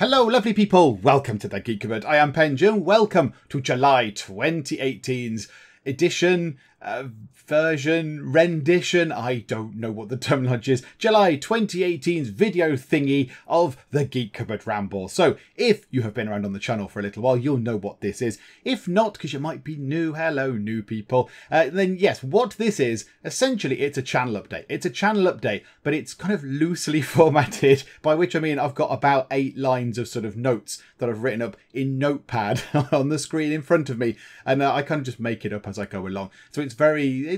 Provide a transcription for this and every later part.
Hello lovely people, welcome to the Geek Cupboard. I am Penge and welcome to July 2018's edition, version, rendition, I don't know what the terminology is, July 2018's video thingy of the Geek Cupboard Ramble. So if you have been around on the channel for a little while, you'll know what this is. If not, because you might be new, hello new people, then yes, what this is, essentially it's a channel update. It's a channel update, but it's kind of loosely formatted, by which I mean I've got about 8 lines of sort of notes that I've written up in Notepad on the screen in front of me, and I kind of just make it up as I go along. So it's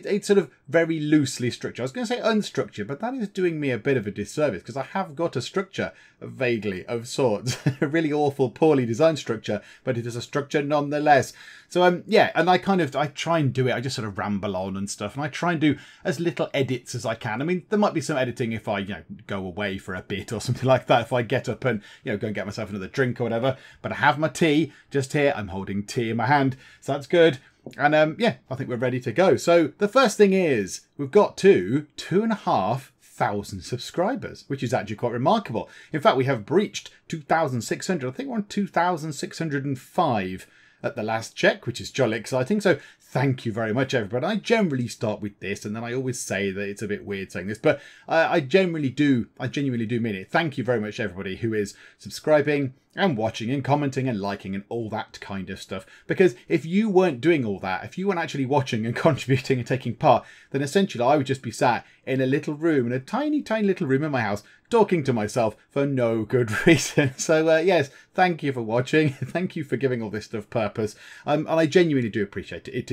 it's sort of very loosely structured. I was going to say unstructured, but that is doing me a bit of a disservice because I have got a structure, vaguely, of sorts. A really awful, poorly designed structure, but it is a structure nonetheless. So yeah, and I try and do it. I just sort of ramble on and stuff, and I try and do as little edits as I can. I mean, there might be some editing if I, go away for a bit or something like that. If I get up and, go and get myself another drink or whatever. But I have my tea just here. I'm holding tea in my hand, so that's good. And yeah, I think we're ready to go. So the first thing is we've got 2,500 subscribers, which is actually quite remarkable. In fact, we have breached 2,600. I think we're on 2,605 at the last check, which is jolly exciting. So thank you very much, everybody. I generally start with this, and then I always say that it's a bit weird saying this, but I genuinely do mean it. Thank you very much, everybody who is subscribing and watching and commenting and liking and all that kind of stuff. Because if you weren't doing all that, if you weren't actually watching and contributing and taking part, then essentially I would just be sat in a little room, in a tiny, tiny little room in my house, talking to myself for no good reason. So yes, thank you for watching. Thank you for giving all this stuff purpose. And I genuinely do appreciate it.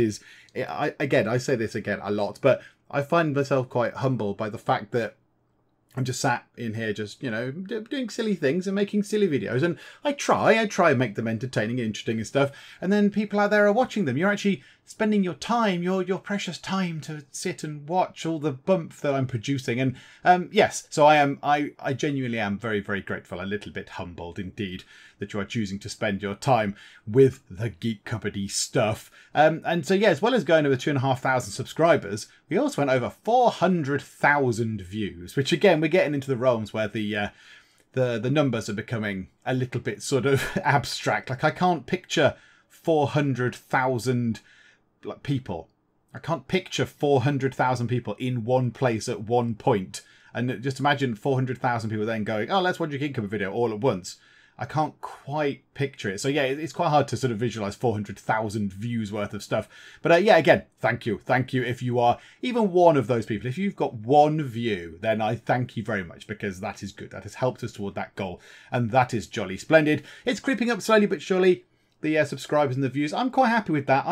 I say this again a lot, but I find myself quite humbled by the fact that I'm just sat in here just, doing silly things and making silly videos. And I try and make them entertaining and interesting and stuff. And then people out there are watching them. You're actually spending your time, your precious time to sit and watch all the bump that I'm producing. And yes, so I genuinely am very, very grateful, a little bit humbled indeed, that you are choosing to spend your time with the Geek Cupboard-y stuff. And so, yeah, as well as going over 2,500 subscribers, we also went over 400,000 views, which again, we're getting into the realms where the numbers are becoming a little bit sort of abstract. Like, I can't picture 400,000 people. I can't picture 400,000 people in one place at one point. And just imagine 400,000 people then going, oh, let's watch a Geek Cupboard video all at once. I can't quite picture it. So yeah, it's quite hard to sort of visualize 400,000 views worth of stuff. But yeah, again, thank you. Thank you if you are even one of those people. If you've got one view, then I thank you very much, because that is good. That has helped us toward that goal. And that is jolly splendid. It's creeping up slowly but surely, the subscribers and the views. I'm quite happy with that.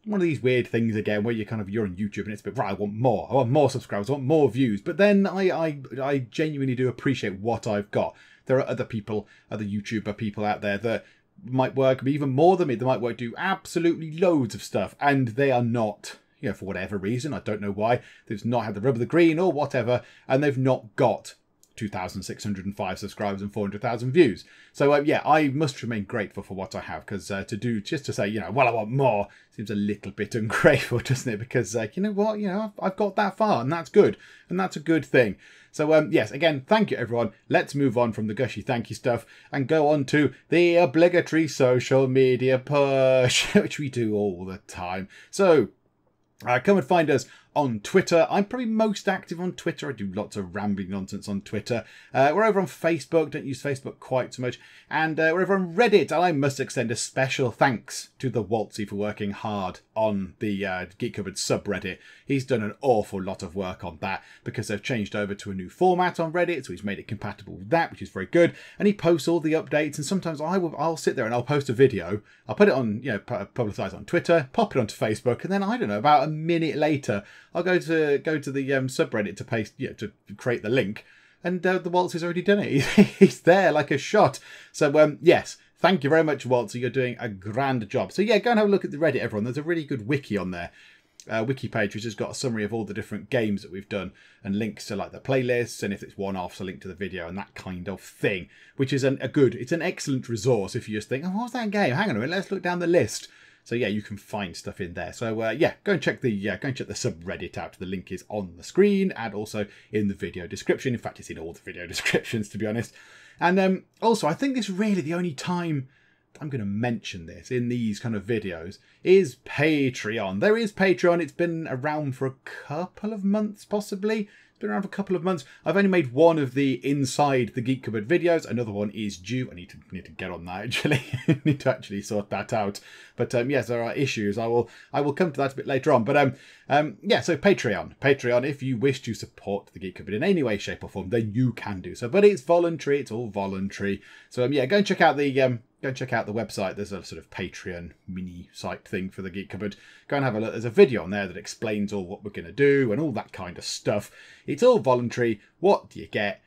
One of these weird things again where you're on YouTube and it's a bit, right, I want more subscribers, I want more views. But then I genuinely do appreciate what I've got. There are other people, other YouTuber people out there that might work even more than me. They might do absolutely loads of stuff, and they are not, for whatever reason, I don't know why, they've not had the rub of the green or whatever, and they've not got 2,605 subscribers and 400,000 views. So yeah, I must remain grateful for what I have, because to say, well, I want more seems a little bit ungrateful, doesn't it? Because you know what, I've got that far, and that's good, and that's a good thing. So yes, again, thank you everyone. Let's move on from the gushy thank you stuff and go on to the obligatory social media push, which we do all the time. So come and find us on Twitter. I'm probably most active on Twitter. I do lots of rambling nonsense on Twitter. We're over on Facebook. Don't use Facebook quite so much. And we're over on Reddit. And I must extend a special thanks to the Waltzy for working hard on the Geek Cupboard subreddit. He's done an awful lot of work on that, because they've changed over to a new format on Reddit. So he's made it compatible with that, which is very good. And he posts all the updates. And sometimes I'll sit there and I'll post a video. I'll put it on, publicise on Twitter, pop it onto Facebook. And then, I don't know, about a minute later, I'll go to the subreddit to paste, to create the link, and the Waltz has already done it. He's there like a shot. So yes, thank you very much, Waltz. You're doing a grand job. So yeah, go and have a look at the Reddit, everyone. There's a really good wiki on there, wiki page, which has got a summary of all the different games that we've done and links to like the playlists, and if it's one-offs, a link to the video and that kind of thing, which is it's an excellent resource if you just think, oh, what's that game? Hang on a minute, let's look down the list. So yeah, you can find stuff in there. So yeah, go and check the subreddit out. The link is on the screen and also in the video description. In fact, it's in all the video descriptions, to be honest. And also, I think this is really the only time I'm going to mention this in these kind of videos is Patreon. There is Patreon. It's been around for a couple of months, possibly. It's been around for a couple of months. I've only made one of the Inside the Geek Cupboard videos. Another one is due. I need to get on that, actually. I need to actually sort that out. But yes, there are issues. I will come to that a bit later on. But yeah, so Patreon. Patreon, if you wish to support the Geek Cupboard in any way, shape or form, then you can do so. But it's voluntary. It's all voluntary. So yeah, go and check out the website. There's a sort of Patreon mini site thing for the Geek Cupboard. Go and have a look. There's a video on there that explains all what we're going to do and all that kind of stuff. It's all voluntary. What do you get?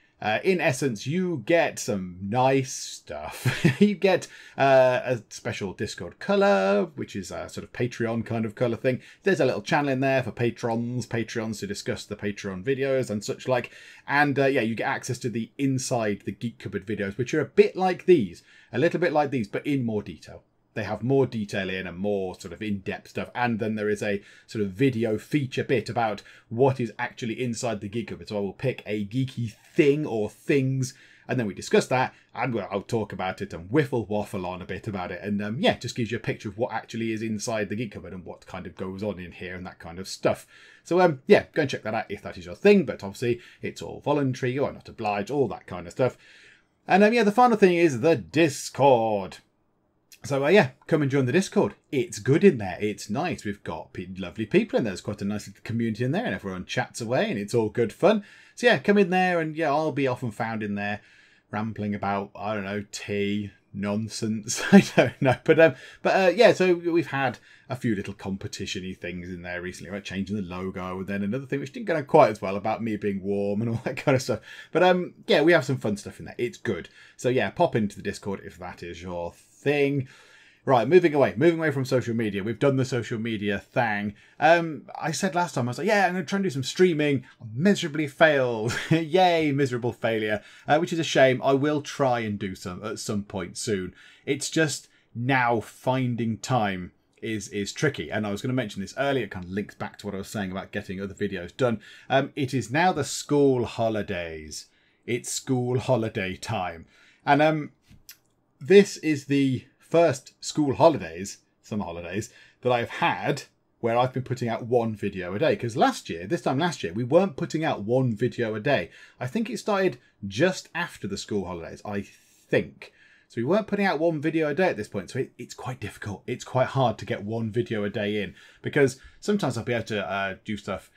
In essence, you get some nice stuff. You get a special Discord colour, which is a sort of Patreon kind of colour thing. There's a little channel in there for Patreons to discuss the Patreon videos and such like. And yeah, you get access to the Inside the Geek Cupboard videos, which are a bit like these, a little bit like these, but in more detail. They have more detail in and more sort of in-depth stuff. And then there is a sort of video feature bit about what is actually inside the Geek Cupboard. So I will pick a geeky thing or things, and then we discuss that, and I'll talk about it and waffle on a bit about it. And yeah, just gives you a picture of what actually is inside the Geek Cupboard and what kind of goes on in here and that kind of stuff. So yeah, go and check that out if that is your thing. But obviously, it's all voluntary. You are not obliged, all that kind of stuff. And yeah, the final thing is the Discord. So yeah, come and join the Discord. It's good in there. It's nice. We've got lovely people in there. There's quite a nice little community in there, and everyone chats away, and it's all good fun. So yeah, come in there, and yeah, I'll be often found in there, rambling about, I don't know, tea, nonsense. I don't know, but yeah. So we've had a few little competition-y things in there recently, about changing the logo, and then another thing which didn't go quite as well about me being warm and all that kind of stuff. But yeah, we have some fun stuff in there. It's good. So yeah, pop into the Discord if that is your thing. Right, moving away from social media. We've done the social media thing. I said last time, I was like, yeah, I'm going to try and do some streaming. I miserably failed. Yay, miserable failure, which is a shame. I will try and do some at some point soon. It's just now finding time is tricky. And I was going to mention this earlier. It kind of links back to what I was saying about getting other videos done. It is now the school holidays. It's school holiday time. And this is the first school holidays, summer holidays, that I've had where I've been putting out one video a day. Because this time last year, we weren't putting out one video a day. I think it started just after the school holidays, I think. So we weren't putting out one video a day at this point. So it's quite difficult. It's quite hard to get one video a day in, because sometimes I'll be able to do stuff.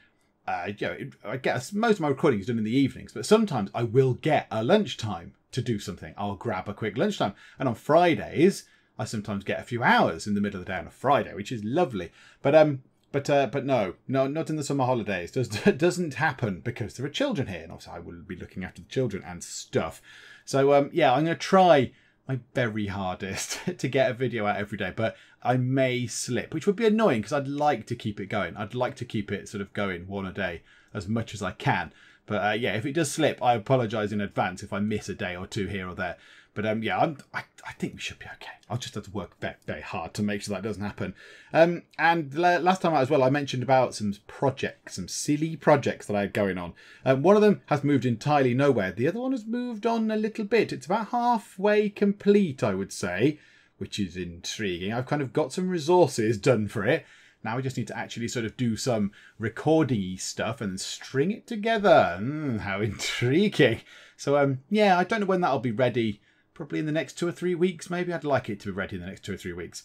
You know, I guess most of my recording is done in the evenings, but sometimes I will get a lunchtime to do something. I'll grab a quick lunchtime. And on Fridays, I sometimes get a few hours in the middle of the day on a Friday, which is lovely. But no, not in the summer holidays. It doesn't happen because there are children here, and obviously I will be looking after the children and stuff. So yeah, I'm going to try my very hardest to get a video out every day, but I may slip, which would be annoying because I'd like to keep it going. I'd like to keep it sort of going one a day as much as I can. But yeah, if it does slip, I apologise in advance if I miss a day or two here or there. But yeah, I think we should be okay. I'll just have to work very, very hard to make sure that doesn't happen. And last time out as well, I mentioned about some projects, some silly projects that I had going on. One of them has moved entirely nowhere. The other one has moved on a little bit. It's about halfway complete, I would say, which is intriguing. I've kind of got some resources done for it. Now we just need to actually sort of do some recording-y stuff and string it together. How intriguing. So yeah, I don't know when that'll be ready. Probably in the next 2 or 3 weeks, maybe. I'd like it to be ready in the next 2 or 3 weeks.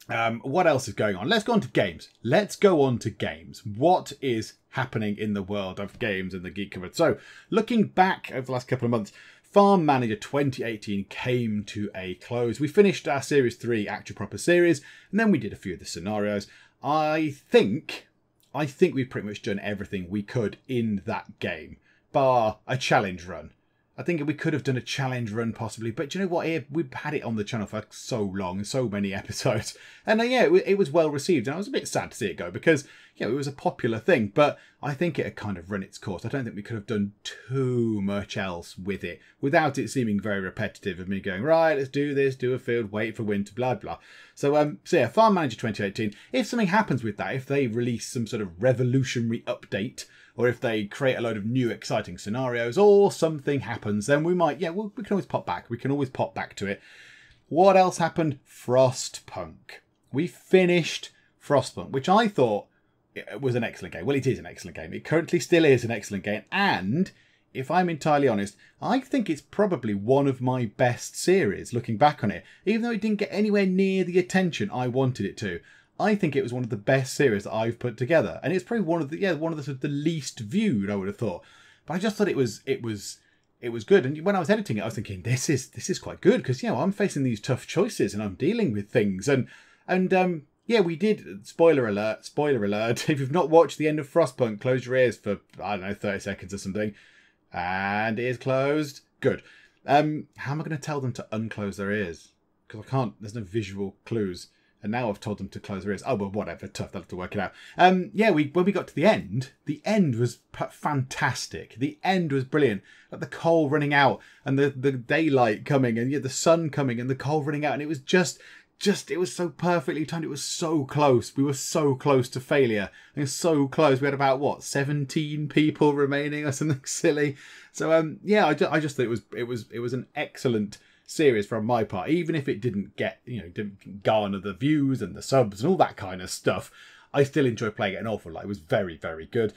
What else is going on? Let's go on to games. What is happening in the world of games in the Geek Cupboard? So, looking back over the last couple of months, Farm Manager 2018 came to a close. We finished our Series 3 actual proper series, and then we did a few of the scenarios. I think we've pretty much done everything we could in that game, bar a challenge run. I think we could have done a challenge run possibly, but you know what? We've had it on the channel for so long, so many episodes. And yeah, it was well received. And I was a bit sad to see it go because, you know, it was a popular thing, but I think it had kind of run its course. I don't think we could have done too much else with it without it seeming very repetitive of me going, right, let's do this, do a field, wait for winter, blah, blah. So yeah, Farm Manager 2018, if something happens with that, if they release some sort of revolutionary update or if they create a load of new exciting scenarios, or something happens, then we might, yeah, we can always pop back. We can always pop back to it. What else happened? Frostpunk. We finished Frostpunk, which I thought it was an excellent game. Well, it is an excellent game. It currently still is an excellent game. And if I'm entirely honest, I think it's probably one of my best series, looking back on it. Even though it didn't get anywhere near the attention I wanted it to, I think it was one of the best series that I've put together. And it's probably one of the sort of the least viewed, I would have thought. But I just thought it was good. And when I was editing it, I was thinking, this is quite good, because, you know, I'm facing these tough choices and I'm dealing with things. And yeah, we did. Spoiler alert. If you've not watched the end of Frostpunk, close your ears for, I don't know, 30 seconds or something. And ears closed. Good. How am I going to tell them to unclose their ears? Because I can't. There's no visual clues. And now I've told them to close their ears. Oh, well, whatever. Tough. They'll have to work it out. Yeah, when we got to the end was fantastic. The end was brilliant. Like the coal running out and the daylight coming and the sun coming and the coal running out. And it was just it was so perfectly timed. It was so close. We were so close to failure. It was so close. We had about, what, 17 people remaining or something silly. So yeah, I just thought it was an excellent series from my part. Even if it didn't get, didn't garner the views and the subs and all that kind of stuff, I still enjoy playing it an awful lot. It was very, very good.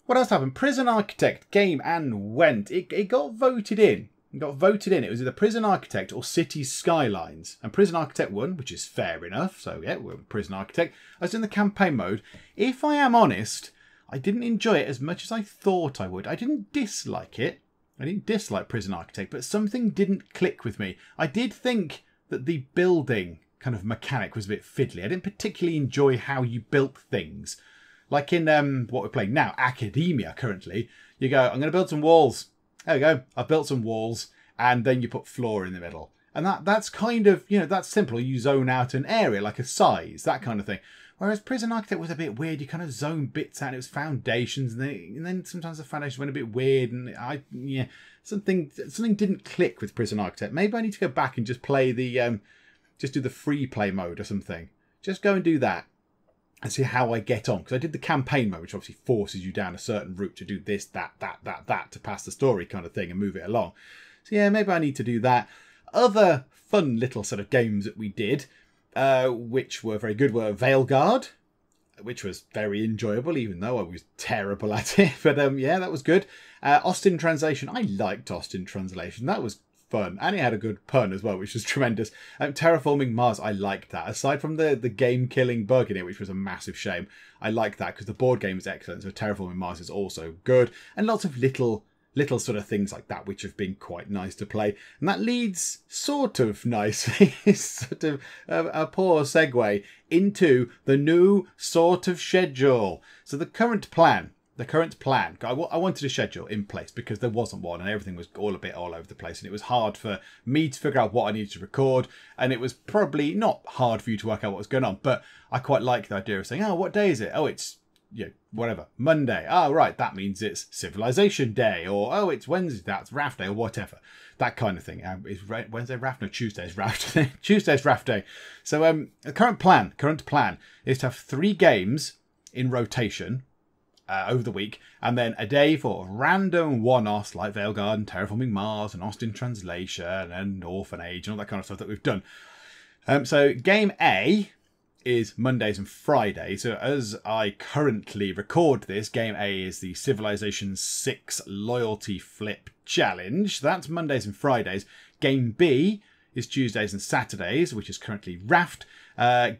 What else happened? Prison Architect came and went. It got voted in. It was either Prison Architect or Cities Skylines. And Prison Architect won, which is fair enough. So yeah, we're Prison Architect. I was in the campaign mode. If I am honest, I didn't enjoy it as much as I thought I would. I didn't dislike it. I didn't dislike Prison Architect, but something didn't click with me. I did think that the building kind of mechanic was a bit fiddly. I didn't particularly enjoy how you built things. Like in what we're playing now, Academia currently, you go, I'm going to build some walls. There we go. I've built some walls, and then you put floor in the middle. And that's kind of, that's simple. You zone out an area, like a size, that kind of thing. Whereas Prison Architect was a bit weird. You kind of zone bits out. It was foundations, and then sometimes the foundations went a bit weird. And something didn't click with Prison Architect. Maybe I need to go back and just play just do the free play mode or something. Just go and do that and see how I get on. Because I did the campaign mode, which obviously forces you down a certain route to do this, that to pass the story kind of thing and move it along. So yeah, maybe I need to do that. Other fun little sort of games that we did, which were very good, were Veilguard, which was very enjoyable, even though I was terrible at it. But yeah, that was good. Austin Translation. I liked Austin Translation. That was fun. And it had a good pun as well, which was tremendous. Terraforming Mars, I liked that. Aside from the game-killing bug in it, which was a massive shame, I liked that because the board game is excellent. So Terraforming Mars is also good. And lots of little sort of things like that, which have been quite nice to play. And that leads sort of nicely, sort of a poor segue, into the new sort of schedule. So the current plan, I wanted a schedule in place because there wasn't one and everything was all over the place. And it was hard for me to figure out what I needed to record. And it was probably not hard for you to work out what was going on. But I quite like the idea of saying, oh, what day is it? Oh, it's whatever, Monday. Oh, right, that means it's Civilization Day. Or, oh, it's Wednesday, that's Raft Day, or whatever. That kind of thing. Is Wednesday Raft? No, Tuesday's Raft Day. Tuesday's Raft Day. So the current plan is to have 3 games in rotation over the week, and then a day for random one-offs like Veilguard and Terraforming Mars and Austin Translation and Orphan Age and all that kind of stuff that we've done. So game A is Mondays and Fridays. So as I currently record this, game A is the Civilization 6 Loyalty Flip Challenge. That's Mondays and Fridays. Game B is Tuesdays and Saturdays, which is currently Raft.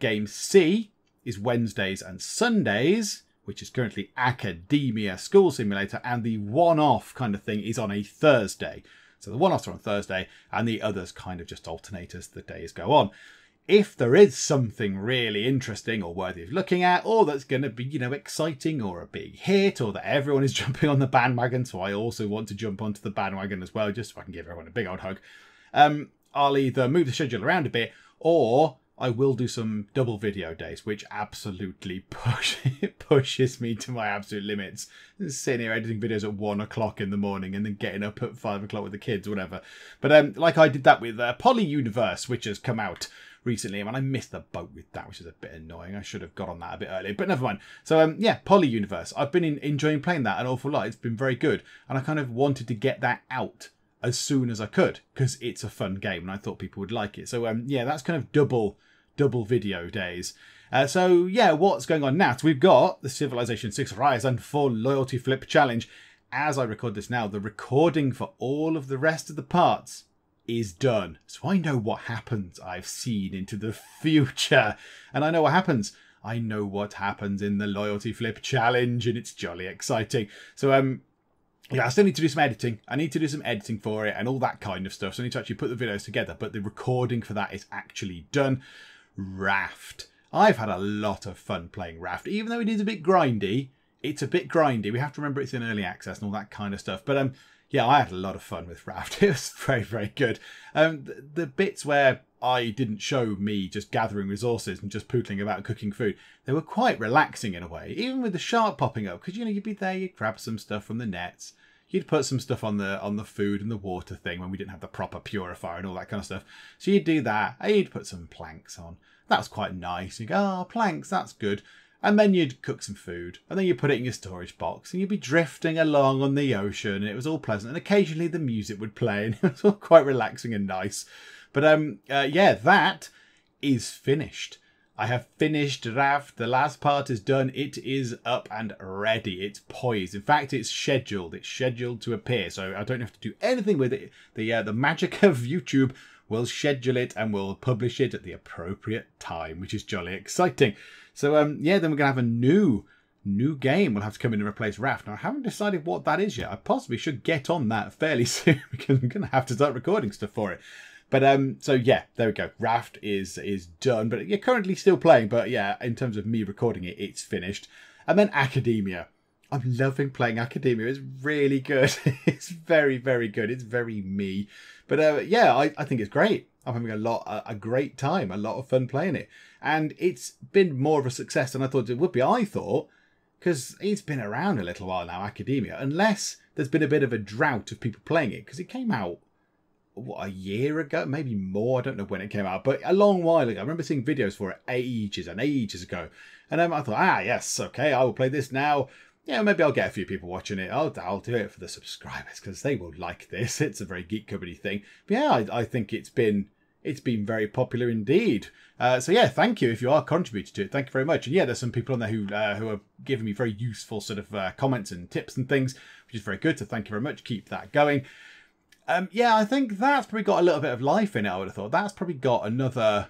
Game C is Wednesdays and Sundays, which is currently Academia School Simulator. And the one-off kind of thing is on a Thursday. So the one-offs are on Thursday, and the others kind of just alternate as the days go on. If there is something really interesting or worthy of looking at, or that's going to be, exciting or a big hit, or that everyone is jumping on the bandwagon, so I also want to jump onto the bandwagon as well, just so I can give everyone a big old hug, I'll either move the schedule around a bit, or I will do some double video days, which absolutely pushes me to my absolute limits. Sitting here editing videos at 1 o'clock in the morning and then getting up at 5 o'clock with the kids or whatever. But like I did that with Poly Universe, which has come out recently, and I missed the boat with that, which is a bit annoying. I should have got on that a bit earlier, but never mind. So yeah, Poly Universe. I've been enjoying playing that an awful lot. It's been very good, and I kind of wanted to get that out as soon as I could because it's a fun game, and I thought people would like it. So yeah, that's kind of double video days. So yeah, what's going on now? So we've got the Civilization 6 Rise and Fall Loyalty Flip Challenge. As I record this now, the recording for all of the rest of the parts is done. So I know what happens. I've seen into the future, and I know what happens. I know what happens in the Loyalty Flip Challenge, and it's jolly exciting. So yeah, I still need to do some editing. I need to do some editing for it and all that kind of stuff. So I need to actually put the videos together, but the recording for that is actually done. Raft. I've had a lot of fun playing Raft, even though it is a bit grindy. It's a bit grindy. We have to remember it's in early access and all that kind of stuff. But yeah, I had a lot of fun with Raft. It was very, very good. The bits where I didn't show me just gathering resources and just pootling about cooking food, they were quite relaxing in a way. Even with the shark popping up, because you'd be there, you'd grab some stuff from the nets. You'd put some stuff on the food and the water thing when we didn't have the proper purifier and all that kind of stuff. So you'd do that, and you'd put some planks on. That was quite nice. You go, oh, planks, that's good. And then you'd cook some food, and then you put it in your storage box, and you'd be drifting along on the ocean, and it was all pleasant. And occasionally the music would play, and it was all quite relaxing and nice. But yeah, that is finished. I have finished Raft. The last part is done. It is up and ready. It's poised. In fact, it's scheduled. It's scheduled to appear, so I don't have to do anything with it. The magic of YouTube will schedule it and will publish it at the appropriate time, which is jolly exciting. So yeah, then we're gonna have a new game. We'll have to come in and replace Raft. Now I haven't decided what that is yet. I possibly should get on that fairly soon because I'm gonna have to start recording stuff for it. But so yeah, there we go. Raft is done, but you're currently still playing. But yeah, in terms of me recording it, it's finished. And then Academia. I'm loving playing Academia. It's really good. It's very, very good. It's very me. But yeah, I think it's great. I'm having a great time, a lot of fun playing it. And it's been more of a success than I thought it would be. I thought, because it's been around a little while now, Academia, unless there's been a bit of a drought of people playing it, because it came out, what, a year ago? Maybe more. I don't know when it came out, but a long while ago. I remember seeing videos for it ages and ages ago. And I thought, yes, okay, I will play this now. Yeah, maybe I'll get a few people watching it. I'll do it for the subscribers because they will like this. It's a very Geek Cupboardy thing. But yeah, I think it's been very popular indeed. So yeah, thank you if you are contributing to it. Thank you very much. And yeah, there's some people on there who are giving me very useful sort of comments and tips and things, which is very good. So thank you very much. Keep that going. Yeah, I think that's probably got a little bit of life in it, I would have thought. That's probably got another...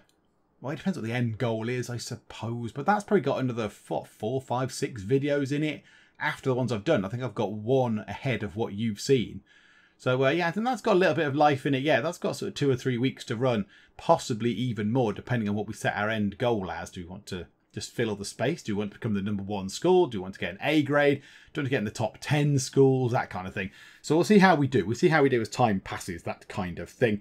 Well, it depends what the end goal is, I suppose. But that's probably got another, what, 4, 5, 6 videos in it after the ones I've done. I think I've got one ahead of what you've seen. So, yeah, I think that's got a little bit of life in it. Yeah, that's got sort of 2 or 3 weeks to run, possibly even more, depending on what we set our end goal as. Do we want to just fill all the space? Do we want to become the #1 school? Do we want to get an A grade? Do we want to get in the top 10 schools? That kind of thing. So we'll see how we do. We'll see how we do as time passes, that kind of thing.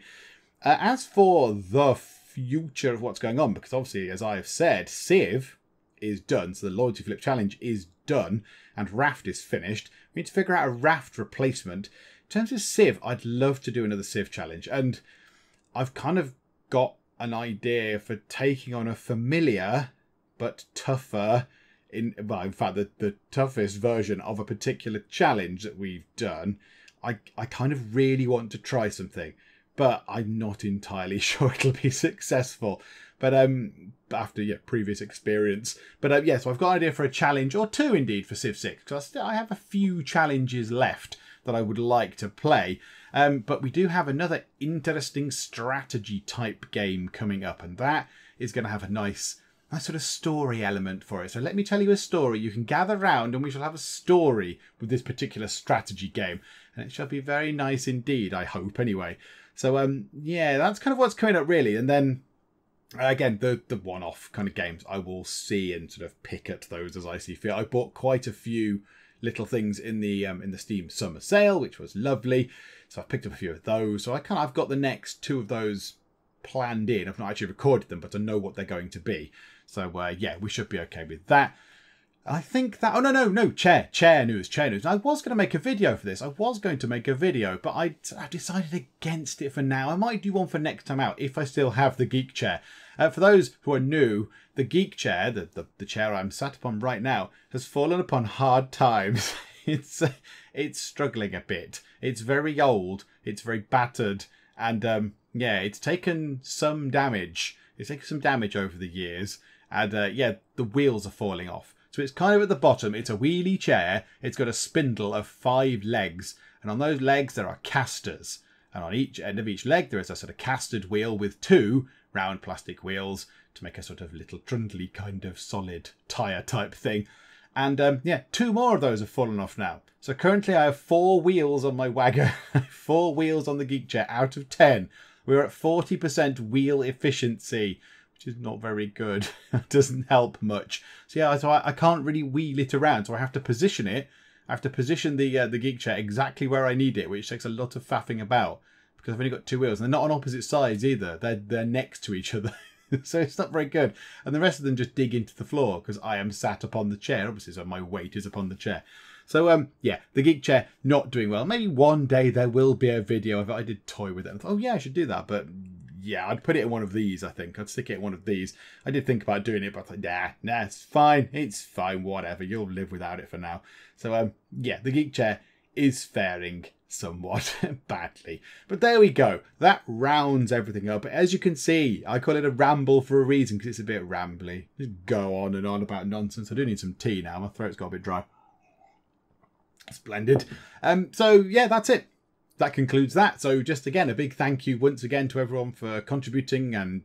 As for the future of what's going on, because obviously, as I have said, Civ is done, so the Loyalty Flip Challenge is done, and Raft is finished. We need to figure out a Raft replacement. In terms of Civ, I'd love to do another Civ challenge, and I've kind of got an idea for taking on a familiar but tougher, in fact, the toughest version of a particular challenge that we've done. I kind of really want to try something, but I'm not entirely sure it'll be successful. But after previous experience. But yeah, so I've got an idea for a challenge, or 2 indeed, for Civ 6, because I have a few challenges left that I would like to play. But we do have another interesting strategy type game coming up, and that is going to have a nice sort of story element for it. So let me tell you a story. You can gather round and we shall have a story with this particular strategy game. And it shall be very nice indeed, I hope, anyway. So, yeah, that's kind of what's coming up, really. And then, again, the one-off kind of games, I will see and sort of pick at those as I see fit. I bought quite a few little things in the Steam summer sale, which was lovely. So I've picked up a few of those. So I've got the next 2 of those planned in. I've not actually recorded them, but I know what they're going to be. So, yeah, we should be okay with that. I think that... Oh, no. Chair news. I was going to make a video for this. But I decided against it for now. I might do one for next time out if I still have the Geek chair. For those who are new, the Geek chair, the chair I'm sat upon right now, has fallen upon hard times. It's struggling a bit. It's very old. It's very battered. And yeah, it's taken some damage. It's taken some damage over the years. And yeah, the wheels are falling off. So it's kind of at the bottom. It's a wheelie chair. It's got a spindle of 5 legs. And on those legs, there are casters. And on each end of each leg, there is a sort of castered wheel with 2 round plastic wheels to make a sort of little trundly kind of solid tyre type thing. And yeah, 2 more of those have fallen off now. So currently I have 4 wheels on my wagon. 4 wheels on the Geek chair out of 10. We're at 40% wheel efficiency, which is not very good. It doesn't help much. So yeah, so I can't really wheel it around. So I have to position it. I have to position the Geek chair exactly where I need it, which takes a lot of faffing about because I've only got 2 wheels. And they're not on opposite sides either. They're next to each other. So it's not very good. And the rest of them just dig into the floor because I am sat upon the chair. Obviously, so my weight is upon the chair. So, yeah, the Geek chair not doing well. Maybe one day there will be a video of it. I did toy with it. I thought, oh, yeah, I should do that. But, yeah, I'd put it in one of these, I think. I'd stick it in one of these. I did think about doing it, but I thought, nah, it's fine. It's fine, whatever. You'll live without it for now. So, yeah, the Geek chair is faring somewhat badly. But there we go. That rounds everything up. As you can see, I call it a ramble for a reason because it's a bit rambly. Just go on and on about nonsense. I do need some tea now. My throat's got a bit dry. Splendid. So yeah, that's it. That concludes that. So just again, a big thank you once again to everyone for contributing and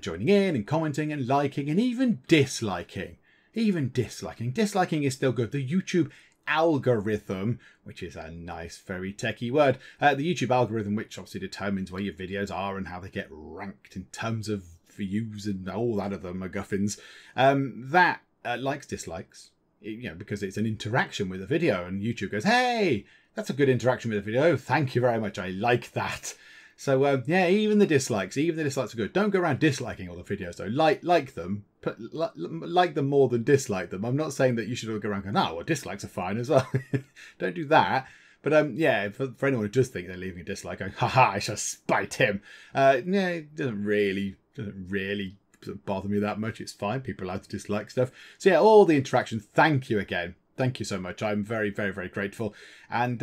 joining in and commenting and liking and even disliking. Disliking is still good. The YouTube algorithm, which is a nice, very techie word. The YouTube algorithm, which obviously determines where your videos are and how they get ranked in terms of views and all that other MacGuffins. That likes, dislikes. You know, because it's an interaction with a video and YouTube goes, hey, that's a good interaction with a video. Thank you very much. I like that. So, yeah, even the dislikes are good. Don't go around disliking all the videos, though. Like them, but like them more than dislike them. I'm not saying that you should all go around going, oh, well, dislikes are fine as well. Don't do that. But, yeah, for anyone who does think they're leaving a dislike, going, haha, I shall spite him. Yeah, it doesn't really bother me that much. It's fine. People are allowed to dislike stuff. So yeah, all the interaction. Thank you again. Thank you so much. I'm very, very, very grateful. And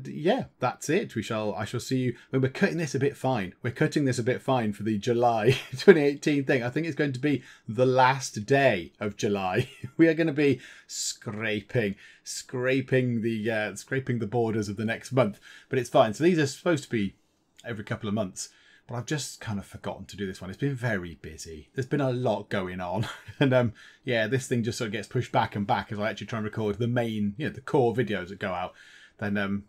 yeah, that's it. I shall see you when we're cutting this a bit fine. We're cutting this a bit fine for the July 2018 thing. I think it's going to be the last day of July. We are going to be scraping the borders of the next month, but it's fine. So these are supposed to be every couple of months. But I've just kind of forgotten to do this one. It's been very busy. There's been a lot going on. And yeah, this thing just sort of gets pushed back and back as I actually try and record the main, the core videos that go out. Then,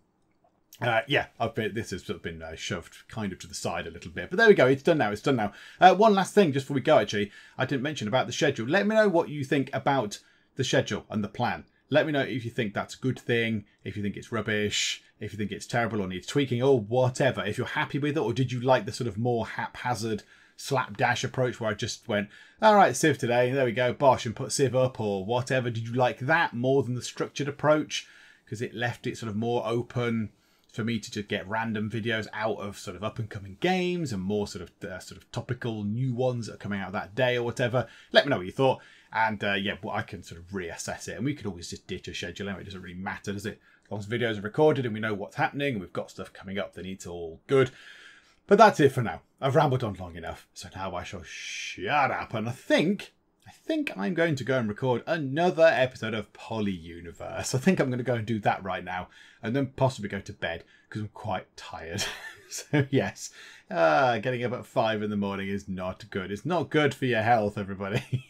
yeah, this has sort of been shoved kind of to the side a little bit. But there we go. It's done now. One last thing just before we go, actually. I didn't mention about the schedule. Let me know what you think about the schedule and the plan. Let me know if you think that's a good thing, if you think it's rubbish, if you think it's terrible or needs tweaking or whatever. If you're happy with it, or did you like the sort of more haphazard slapdash approach where I just went, all right, Civ today, there we go, bosh, and put Civ up or whatever. Did you like that more than the structured approach? Because it left it sort of more open for me to just get random videos out of sort of up and coming games and more sort of topical new ones that are coming out that day or whatever. Let me know what you thought. And yeah, well, I can sort of reassess it. And we could always just ditch a schedule anyway. It doesn't really matter, does it? As long as videos are recorded and we know what's happening and we've got stuff coming up, then it's all good. But that's it for now. I've rambled on long enough. So now I shall shut up. And I think I'm going to go and record another episode of Polyuniverse. I think I'm going to go and do that right now. And then possibly go to bed because I'm quite tired. So yes, getting up at 5 in the morning is not good. It's not good for your health, everybody.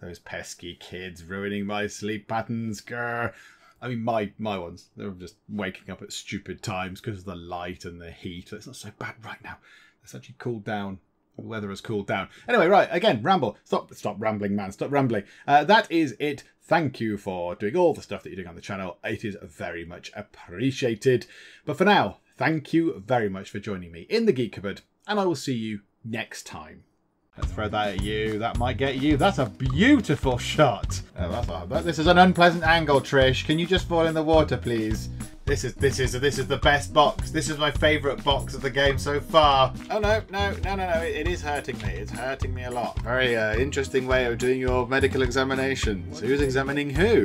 Those pesky kids ruining my sleep patterns. Grr. I mean, my ones. They're just waking up at stupid times because of the light and the heat. It's not so bad right now. It's actually cooled down. The weather has cooled down. Anyway, right, again, ramble. Stop rambling, man. Stop rambling. That is it. Thank you for doing all the stuff that you're doing on the channel. It is very much appreciated. But for now, thank you very much for joining me in the Geek Cupboard, and I will see you next time. Let's throw that at you. That might get you. That's a beautiful shot. Oh, this is an unpleasant angle, Trish. Can you just fall in the water, please? This is the best box. This is my favourite box of the game so far. Oh no. It is hurting me. It's hurting me a lot. Very interesting way of doing your medical examinations. Who's examining who?